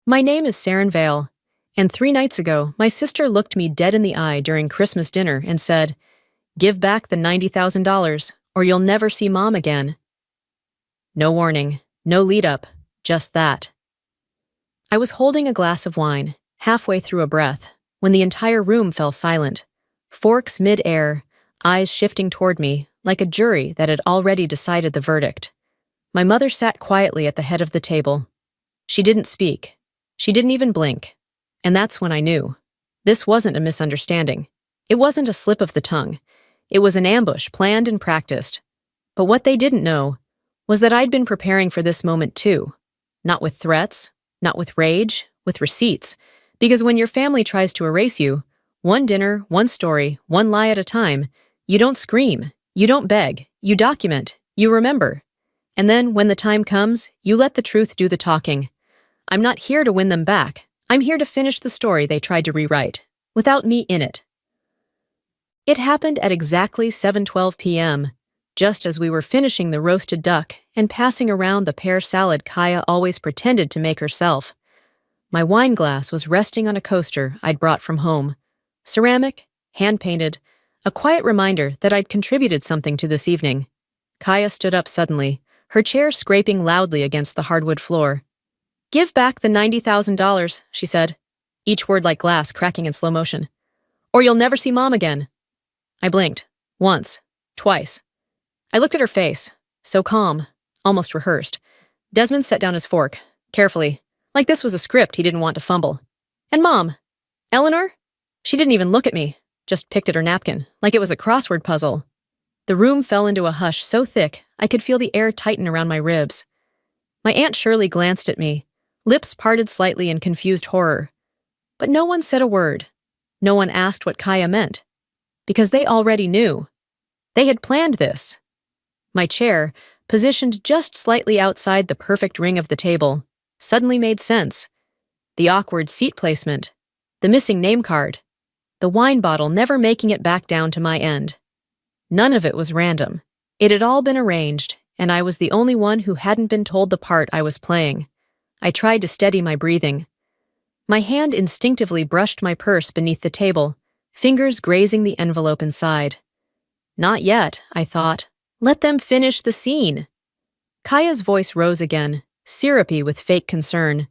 My name is Seren Vale, and 3 nights ago, my sister looked me dead in the eye during Christmas dinner and said, "Give back the $90,000, or you'll never see Mom again." No warning, no lead-up, just that. I was holding a glass of wine, halfway through a breath, when the entire room fell silent, forks mid-air, eyes shifting toward me, like a jury that had already decided the verdict. My mother sat quietly at the head of the table. She didn't speak. She didn't even blink. And that's when I knew. This wasn't a misunderstanding. It wasn't a slip of the tongue. It was an ambush planned and practiced. But what they didn't know was that I'd been preparing for this moment too. Not with threats, not with rage, with receipts. Because when your family tries to erase you, one dinner, one story, one lie at a time, you don't scream, you don't beg, you document, you remember. And then, when the time comes, you let the truth do the talking. I'm not here to win them back. I'm here to finish the story they tried to rewrite, without me in it. It happened at exactly 7:12 p.m., just as we were finishing the roasted duck and passing around the pear salad Kaya always pretended to make herself. My wine glass was resting on a coaster I'd brought from home. Ceramic, hand-painted, a quiet reminder that I'd contributed something to this evening. Kaya stood up suddenly, her chair scraping loudly against the hardwood floor. "Give back the $90,000, she said, each word like glass cracking in slow motion. "Or you'll never see Mom again." I blinked. Once. Twice. I looked at her face. So calm. Almost rehearsed. Desmond set down his fork. Carefully. Like this was a script he didn't want to fumble. "And Mom? Eleanor?" She didn't even look at me. Just picked at her napkin. Like it was a crossword puzzle. The room fell into a hush so thick I could feel the air tighten around my ribs. My Aunt Shirley glanced at me. Lips parted slightly in confused horror. But no one said a word. No one asked what Kaya meant. Because they already knew. They had planned this. My chair, positioned just slightly outside the perfect ring of the table, suddenly made sense. The awkward seat placement. The missing name card. The wine bottle never making it back down to my end. None of it was random. It had all been arranged, and I was the only one who hadn't been told the part I was playing. I tried to steady my breathing. My hand instinctively brushed my purse beneath the table, fingers grazing the envelope inside. Not yet, I thought. Let them finish the scene. Kaya's voice rose again, syrupy with fake concern.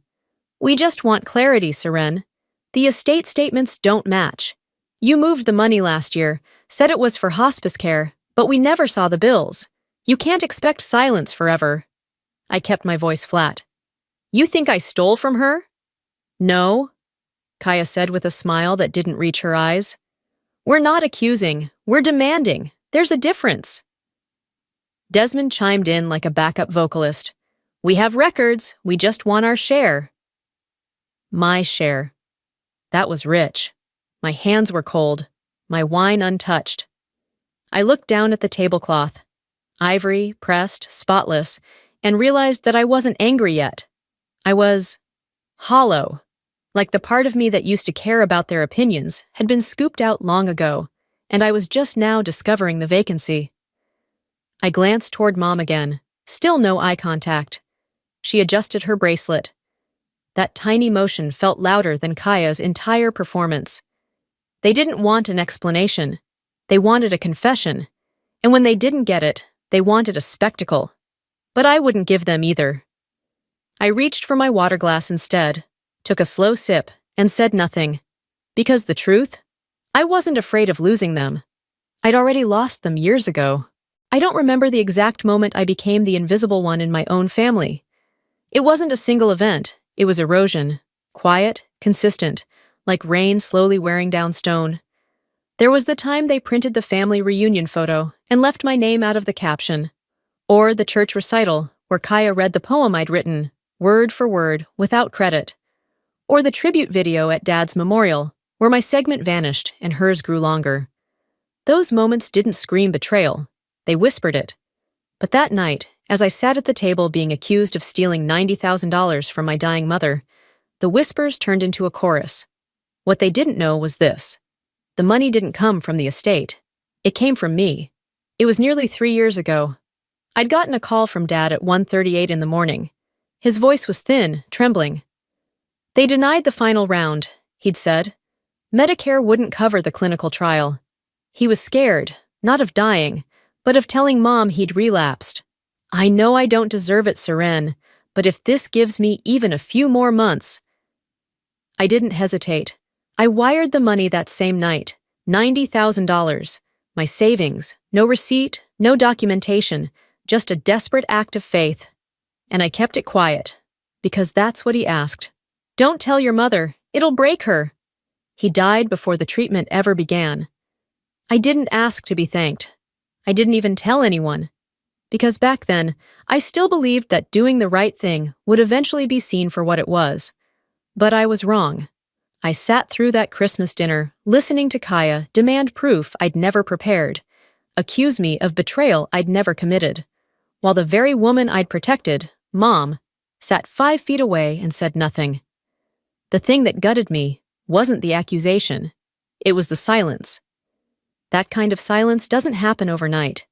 "We just want clarity, Seren. The estate statements don't match. You moved the money last year, said it was for hospice care, but we never saw the bills. You can't expect silence forever." I kept my voice flat. "You think I stole from her?" "No," Kaya said with a smile that didn't reach her eyes. "We're not accusing, we're demanding. There's a difference." Desmond chimed in like a backup vocalist. "We have records, we just want our share." My share. That was rich. My hands were cold, my wine untouched. I looked down at the tablecloth, ivory, pressed, spotless, and realized that I wasn't angry yet. I was hollow, like the part of me that used to care about their opinions had been scooped out long ago, and I was just now discovering the vacancy. I glanced toward Mom again, still no eye contact. She adjusted her bracelet. That tiny motion felt louder than Kaya's entire performance. They didn't want an explanation. They wanted a confession. And when they didn't get it, they wanted a spectacle. But I wouldn't give them either. I reached for my water glass instead, took a slow sip, and said nothing. Because the truth? I wasn't afraid of losing them. I'd already lost them years ago. I don't remember the exact moment I became the invisible one in my own family. It wasn't a single event. It was erosion. Quiet, consistent, like rain slowly wearing down stone. There was the time they printed the family reunion photo and left my name out of the caption. Or the church recital, where Kaya read the poem I'd written, word for word, without credit. Or the tribute video at Dad's memorial, where my segment vanished and hers grew longer. Those moments didn't scream betrayal. They whispered it. But that night, as I sat at the table being accused of stealing $90,000 from my dying mother, the whispers turned into a chorus. What they didn't know was this. The money didn't come from the estate. It came from me. It was nearly 3 years ago. I'd gotten a call from Dad at 1:38 in the morning. His voice was thin, trembling. They denied the final round, he'd said. Medicare wouldn't cover the clinical trial. He was scared, not of dying, but of telling Mom he'd relapsed. I know I don't deserve it, Seren, but if this gives me even a few more months. I didn't hesitate. I wired the money that same night, $90,000. My savings, no receipt, no documentation, just a desperate act of faith. And I kept it quiet, because that's what he asked. Don't tell your mother, it'll break her. He died before the treatment ever began. I didn't ask to be thanked. I didn't even tell anyone. Because back then, I still believed that doing the right thing would eventually be seen for what it was. But I was wrong. I sat through that Christmas dinner, listening to Kaya demand proof I'd never prepared, accuse me of betrayal I'd never committed, while the very woman I'd protected, Mom, sat 5 feet away and said nothing. The thing that gutted me wasn't the accusation. It was the silence. That kind of silence doesn't happen overnight.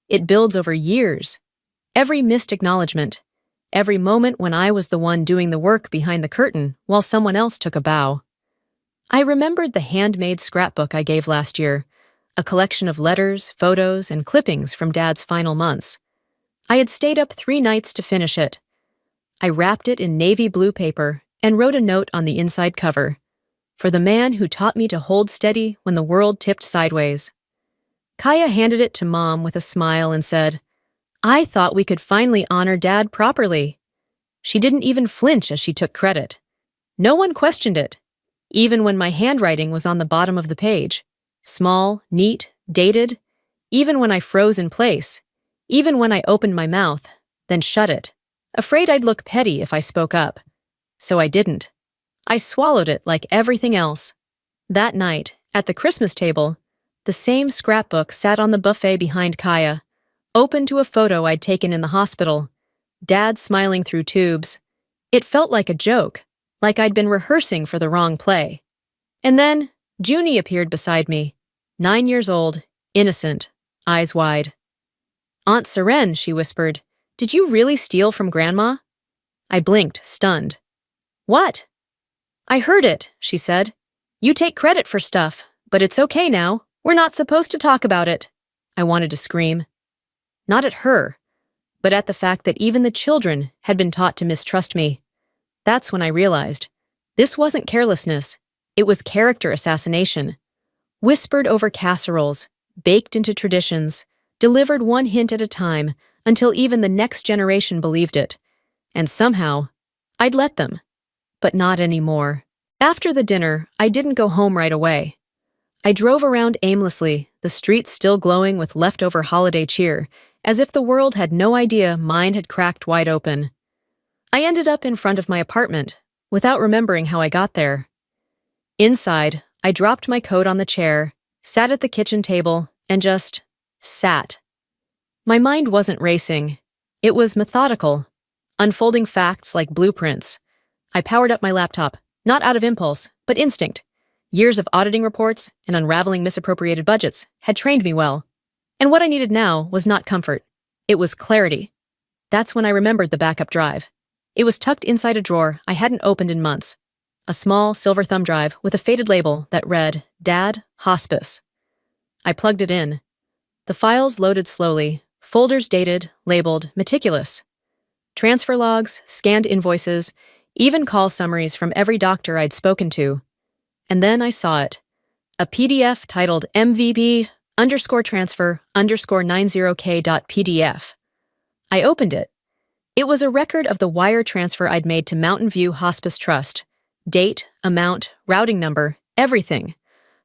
It builds over years. Every missed acknowledgement, every moment when I was the one doing the work behind the curtain while someone else took a bow. I remembered the handmade scrapbook I gave last year, a collection of letters, photos, and clippings from Dad's final months. I had stayed up 3 nights to finish it. I wrapped it in navy blue paper and wrote a note on the inside cover, for the man who taught me to hold steady when the world tipped sideways. Kaya handed it to Mom with a smile and said, I thought we could finally honor Dad properly. She didn't even flinch as she took credit. No one questioned it, even when my handwriting was on the bottom of the page. Small, neat, dated, even when I froze in place, even when I opened my mouth, then shut it, afraid I'd look petty if I spoke up. So I didn't. I swallowed it like everything else. That night, at the Christmas table, the same scrapbook sat on the buffet behind Kaya, open to a photo I'd taken in the hospital, Dad smiling through tubes. It felt like a joke, like I'd been rehearsing for the wrong play. And then, Junie appeared beside me, 9 years old, innocent, eyes wide. Aunt Seren, she whispered, did you really steal from Grandma? I blinked, stunned. What? I heard it, she said. You take credit for stuff, but it's okay now. We're not supposed to talk about it. I wanted to scream. Not at her, but at the fact that even the children had been taught to mistrust me. That's when I realized. This wasn't carelessness. It was character assassination. Whispered over casseroles, baked into traditions, delivered one hint at a time until even the next generation believed it. And somehow, I'd let them. But not anymore. After the dinner, I didn't go home right away. I drove around aimlessly, the streets still glowing with leftover holiday cheer, as if the world had no idea mine had cracked wide open. I ended up in front of my apartment, without remembering how I got there. Inside, I dropped my coat on the chair, sat at the kitchen table, and just sat. My mind wasn't racing. It was methodical, unfolding facts like blueprints. I powered up my laptop, not out of impulse, but instinct. Years of auditing reports and unraveling misappropriated budgets had trained me well. And what I needed now was not comfort. It was clarity. That's when I remembered the backup drive. It was tucked inside a drawer I hadn't opened in months. A small silver thumb drive with a faded label that read, Dad, Hospice. I plugged it in. The files loaded slowly, folders dated, labeled, meticulous. Transfer logs, scanned invoices, even call summaries from every doctor I'd spoken to. And then I saw it. A PDF titled MVP_transfer_90k.pdf. I opened it. It was a record of the wire transfer I'd made to Mountain View Hospice Trust. Date, amount, routing number, everything.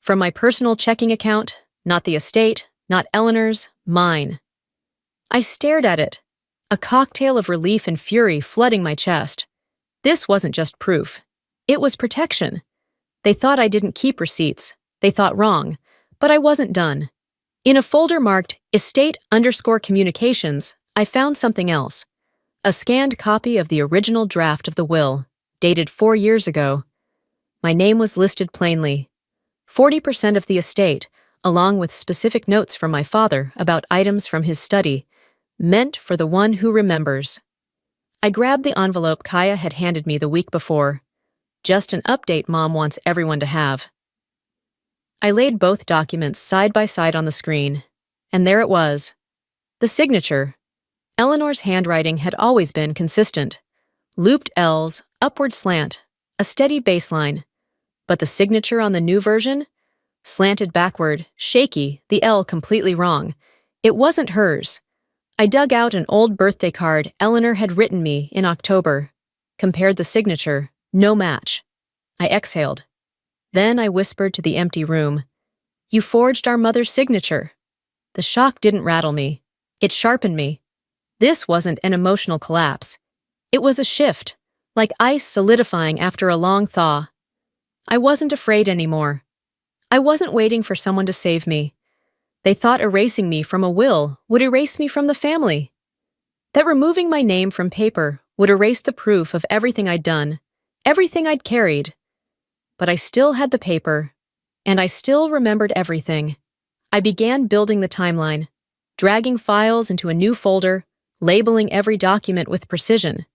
From my personal checking account, not the estate, not Eleanor's, mine. I stared at it, a cocktail of relief and fury flooding my chest. This wasn't just proof. It was protection. They thought I didn't keep receipts. They thought wrong. But I wasn't done. In a folder marked estate_communications, I found something else. A scanned copy of the original draft of the will, dated 4 years ago. My name was listed plainly. 40% of the estate, along with specific notes from my father about items from his study, meant for the one who remembers. I grabbed the envelope Kaya had handed me the week before. Just an update Mom wants everyone to have. I laid both documents side by side on the screen, and there it was. The signature. Eleanor's handwriting had always been consistent. Looped L's, upward slant, a steady baseline. But the signature on the new version? Slanted backward, shaky, the L completely wrong. It wasn't hers. I dug out an old birthday card Eleanor had written me in October. Compared the signature, no match. I exhaled. Then I whispered to the empty room, "You forged our mother's signature." The shock didn't rattle me. It sharpened me. This wasn't an emotional collapse. It was a shift, like ice solidifying after a long thaw. I wasn't afraid anymore. I wasn't waiting for someone to save me. They thought erasing me from a will would erase me from the family. That removing my name from paper would erase the proof of everything I'd done, everything I'd carried. But I still had the paper, and I still remembered everything. I began building the timeline, dragging files into a new folder, labeling every document with precision.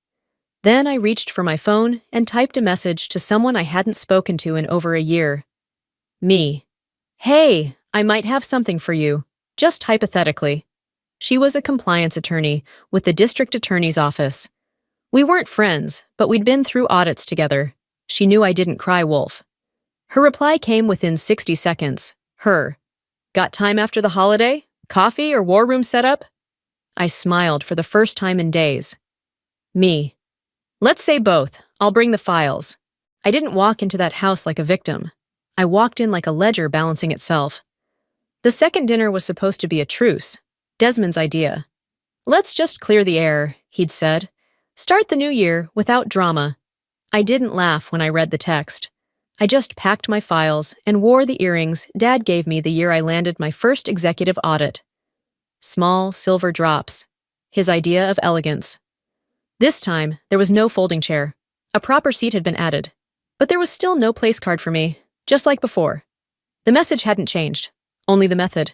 Then I reached for my phone and typed a message to someone I hadn't spoken to in over a year. Me. "Hey, I might have something for you, just hypothetically." She was a compliance attorney with the district attorney's office. We weren't friends, but we'd been through audits together. She knew I didn't cry wolf. Her reply came within 60 seconds. Her. "Got time after the holiday? Coffee or war room setup?" I smiled for the first time in days. Me. "Let's say both. I'll bring the files." I didn't walk into that house like a victim. I walked in like a ledger balancing itself. The second dinner was supposed to be a truce. Desmond's idea. "Let's just clear the air," he'd said. "Start the new year without drama." I didn't laugh when I read the text. I just packed my files and wore the earrings Dad gave me the year I landed my first executive audit. Small, silver drops. His idea of elegance. This time, there was no folding chair. A proper seat had been added. But there was still no place card for me, just like before. The message hadn't changed, only the method.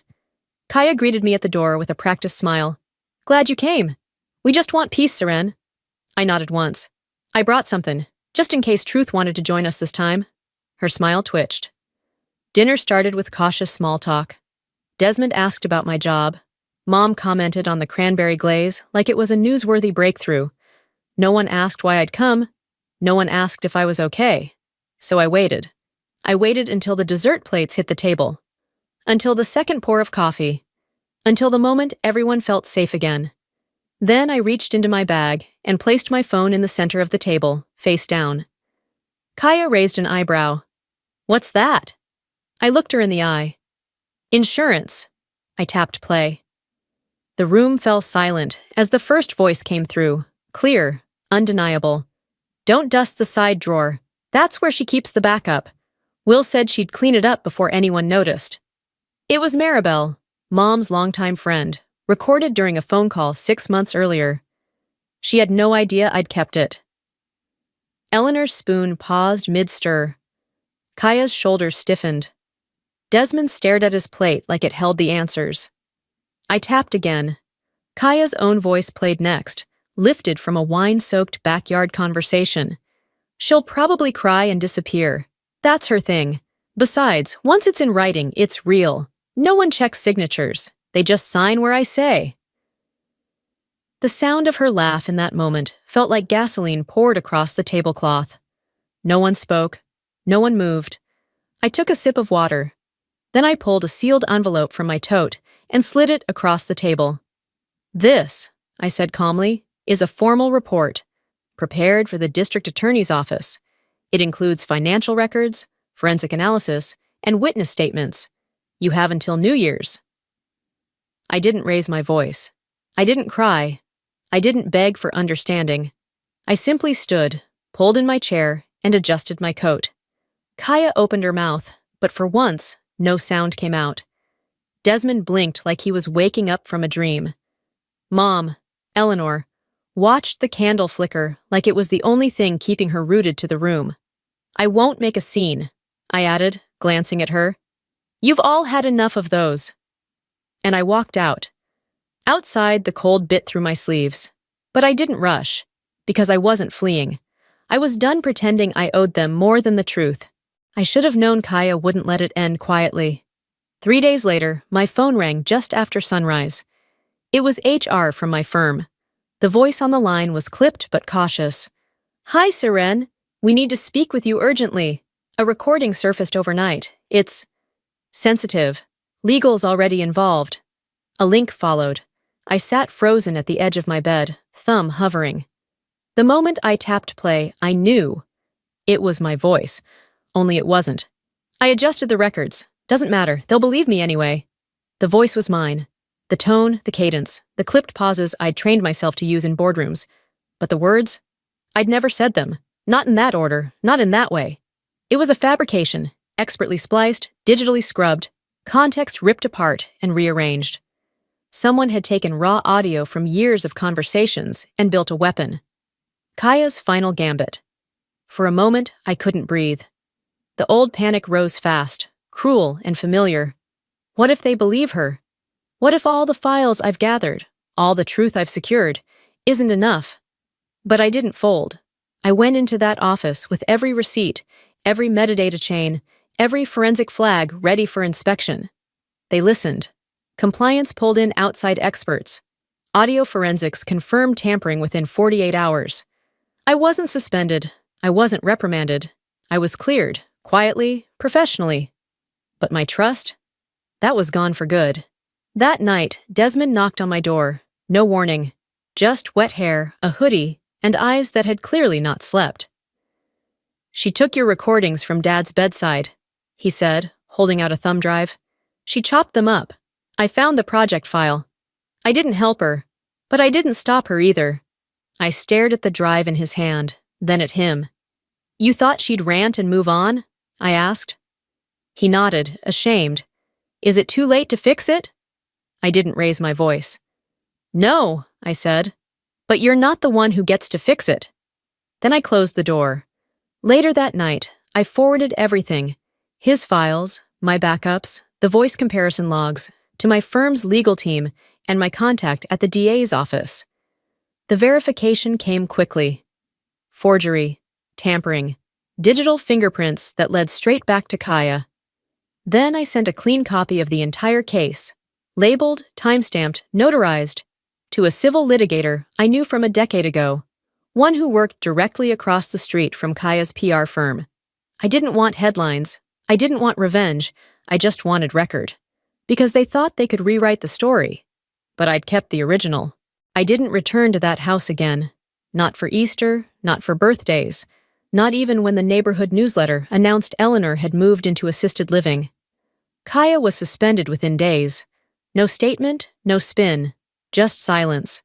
Kaya greeted me at the door with a practiced smile. "Glad you came. We just want peace, Seren." I nodded once. "I brought something, just in case Truth wanted to join us this time." Her smile twitched. Dinner started with cautious small talk. Desmond asked about my job. Mom commented on the cranberry glaze like it was a newsworthy breakthrough. No one asked why I'd come. No one asked if I was okay. So I waited. I waited until the dessert plates hit the table. Until the second pour of coffee. Until the moment everyone felt safe again. Then I reached into my bag and placed my phone in the center of the table, face down. Kaya raised an eyebrow. "What's that?" I looked her in the eye. "Insurance." I tapped play. The room fell silent as the first voice came through, clear, undeniable. "Don't dust the side drawer. That's where she keeps the backup. Will said she'd clean it up before anyone noticed." It was Maribel, Mom's longtime friend, recorded during a phone call 6 months earlier. She had no idea I'd kept it. Eleanor's spoon paused mid-stir. Kaya's shoulders stiffened. Desmond stared at his plate like it held the answers. I tapped again. Kaya's own voice played next, lifted from a wine-soaked backyard conversation. "She'll probably cry and disappear. That's her thing. Besides, once it's in writing, it's real. No one checks signatures. They just sign where I say." The sound of her laugh in that moment felt like gasoline poured across the tablecloth. No one spoke. No one moved. I took a sip of water. Then I pulled a sealed envelope from my tote and slid it across the table. "This," I said calmly, "is a formal report, prepared for the district attorney's office. It includes financial records, forensic analysis, and witness statements. You have until New Year's." I didn't raise my voice. I didn't cry. I didn't beg for understanding. I simply stood, pulled in my chair, and adjusted my coat. Kaya opened her mouth, but for once, no sound came out. Desmond blinked like he was waking up from a dream. Mom, Eleanor, watched the candle flicker like it was the only thing keeping her rooted to the room. "I won't make a scene," I added, glancing at her. "You've all had enough of those." And I walked out. Outside, the cold bit through my sleeves. But I didn't rush, because I wasn't fleeing. I was done pretending I owed them more than the truth. I should have known Kaya wouldn't let it end quietly. 3 days later, my phone rang just after sunrise. It was HR from my firm. The voice on the line was clipped but cautious. "Hi, Seren. We need to speak with you urgently. A recording surfaced overnight. It's sensitive. Legal's already involved." A link followed. I sat frozen at the edge of my bed, thumb hovering. The moment I tapped play, I knew. It was my voice. Only it wasn't. I adjusted the records. Doesn't matter, they'll believe me anyway. The voice was mine. The tone, the cadence, the clipped pauses I'd trained myself to use in boardrooms. But the words? I'd never said them. Not in that order, not in that way. It was a fabrication, expertly spliced, digitally scrubbed, context ripped apart and rearranged. Someone had taken raw audio from years of conversations and built a weapon. Kaya's final gambit. For a moment, I couldn't breathe. The old panic rose fast, cruel and familiar. What if they believe her? What if all the files I've gathered, all the truth I've secured, isn't enough? But I didn't fold. I went into that office with every receipt, every metadata chain, every forensic flag ready for inspection. They listened. Compliance pulled in outside experts. Audio forensics confirmed tampering within 48 hours. I wasn't suspended. I wasn't reprimanded. I was cleared, quietly, professionally. But my trust? That was gone for good. That night, Desmond knocked on my door. No warning. Just wet hair, a hoodie, and eyes that had clearly not slept. "She took your recordings from Dad's bedside," he said, holding out a thumb drive. "She chopped them up. I found the project file. I didn't help her, but I didn't stop her either." I stared at the drive in his hand, then at him. "You thought she'd rant and move on?" I asked. He nodded, ashamed. "Is it too late to fix it?" I didn't raise my voice. "No," I said. "But you're not the one who gets to fix it." Then I closed the door. Later that night, I forwarded everything, his files, my backups, the voice comparison logs, to my firm's legal team and my contact at the DA's office. The verification came quickly. Forgery, tampering, digital fingerprints that led straight back to Kaya. Then I sent a clean copy of the entire case, labeled, timestamped, notarized, to a civil litigator I knew from a decade ago, one who worked directly across the street from Kaya's PR firm. I didn't want headlines. I didn't want revenge. I just wanted record. Because they thought they could rewrite the story. But I'd kept the original. I didn't return to that house again. Not for Easter, not for birthdays, not even when the neighborhood newsletter announced Eleanor had moved into assisted living. Kaya was suspended within days. No statement, no spin, just silence.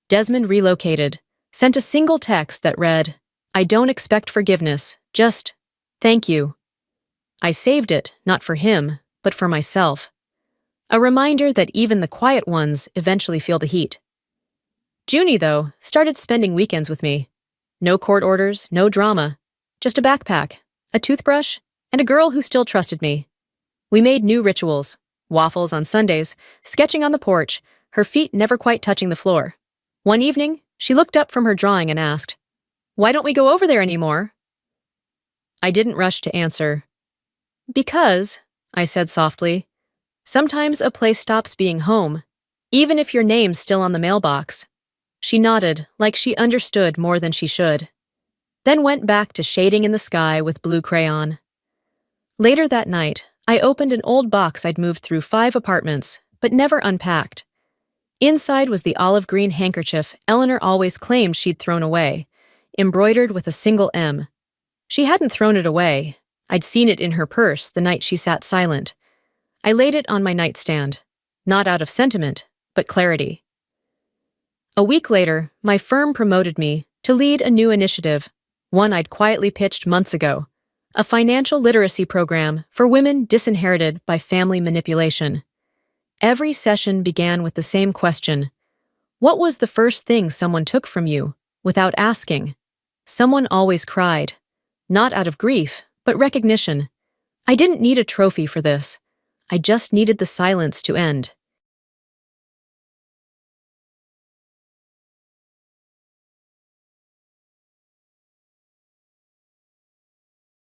Desmond relocated, sent a single text that read, "I don't expect forgiveness, just, thank you." I saved it, not for him, but for myself. A reminder that even the quiet ones eventually feel the heat. Junie, though, started spending weekends with me. No court orders, no drama. Just a backpack, a toothbrush, and a girl who still trusted me. We made new rituals. Waffles on Sundays, sketching on the porch, her feet never quite touching the floor. One evening, she looked up from her drawing and asked, "Why don't we go over there anymore?" I didn't rush to answer. "Because," I said softly, "sometimes a place stops being home, even if your name's still on the mailbox." She nodded, like she understood more than she should, then went back to shading in the sky with blue crayon. Later that night, I opened an old box I'd moved through 5 apartments, but never unpacked. Inside was the olive green handkerchief Eleanor always claimed she'd thrown away, embroidered with a single M. She hadn't thrown it away. I'd seen it in her purse the night she sat silent. I laid it on my nightstand, not out of sentiment, but clarity. A week later, my firm promoted me to lead a new initiative, one I'd quietly pitched months ago, a financial literacy program for women disinherited by family manipulation. Every session began with the same question. What was the first thing someone took from you, without asking? Someone always cried. Not out of grief, but recognition. I didn't need a trophy for this. I just needed the silence to end.